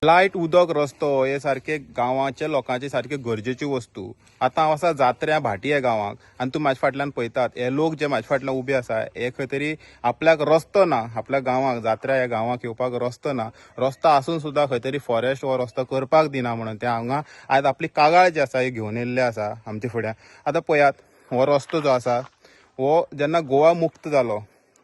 Light, उदक, रस्तो हे सारखे गांवाच्या लोकांचे सारखे गरजेची वस्तू. आता हांव आसा जात्र्या भाटी या गांवांक आनी तूं म्हाज्या फाटल्यान पळयतात हे लोक जे म्हाज्या फाटल्यान उबे आसा हे खंय तरी आपल्याक रस्तो ना, आपल्या गांवांक जात्र्या ह्या गांवांक येवपाक रस्तो ना. रस्तो आसून सुद्दां खंय तरी फॉरेस्ट हो रस्तो करपाक दिना म्हणून ते हांगा आयज आपली कागाळ जी आसा ही घेवन येयल्ले आसा आमच्या फुड्यान. आतां पळयात हो रस्तो जो आसा हो जेन्ना गोवा मुक्त जालो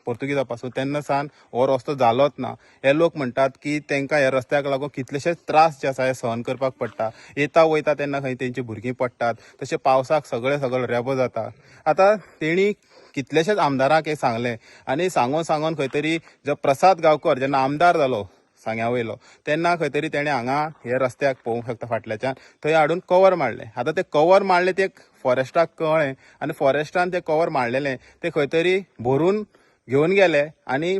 पोर्तुगीजा पासून तेन्ना सावन हो रस्तो जालोच ना. हे लोक म्हणटात की तांकां ह्या रस्त्याक लागून कितलेशेच त्रास जे आसा हे सहन करपाक पडटा. येता वयता तेन्ना खंय तेंची भुरगीं पडटात, तशें पावसाक सगळें रेबो जाता. आतां तेणी कितलेशेच आमदाराक हे सांगलें आनी सांगून खंय तरी जो प्रसाद गांवकर जेन्ना आमदार जालो सांग्या वयलो तेन्ना खंय तरी तेणें हांगा हे रस्त्याक पळोवंक शकता फाटल्याच्यान थंय हाडून कवर मारलें. आतां ते कवर मारलें ते फॉरेस्टाक कळ्ळें आनी फॉरेस्टान ते कवर मारलेलें ते खंय तरी भरून घेवन गेले आनी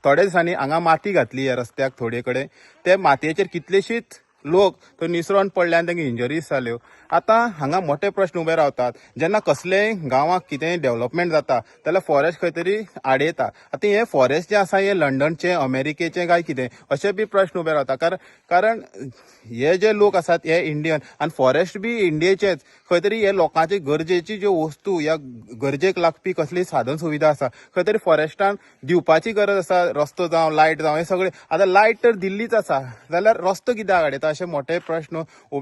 थोडे दिसांनी हांगा माती घातली ह्या रस्त्याक थोडे कडेन. ते मातयेचेर कितलेशीच लोक थंय निसरोन पडले आनी तांकां इंजरीज जाल्यो. आतां हांगा मोठे प्रश्न उबे रावतात. जेन्ना कसलेय गांवांक कितेंय डेव्हलपमेंट जाता जाल्यार फॉरेस्ट खंय तरी आडयता. आतां हे फॉरेस्ट जे आसा हे लंडनचे, अमेरिकेचे काय कितें अशे बी प्रश्न उबे रावता. कारण हे जे लोक आसात हे इंडियन आनी फॉरेस्ट बी इंडियेचेच. खंय तरी हे लोकांची गरजेची ज्यो वस्तू या गरजेक लागपी कसली साधन सुविधा आसा खंय तरी फॉरेस्टान दिवपाची गरज आसा. रस्तो जावं लायट जावं हे सगळे. आतां लायट तर दिल्लीच आसा जाल्यार रस्तो कित्याक आडयता अशे मोठे प्रश्न उबे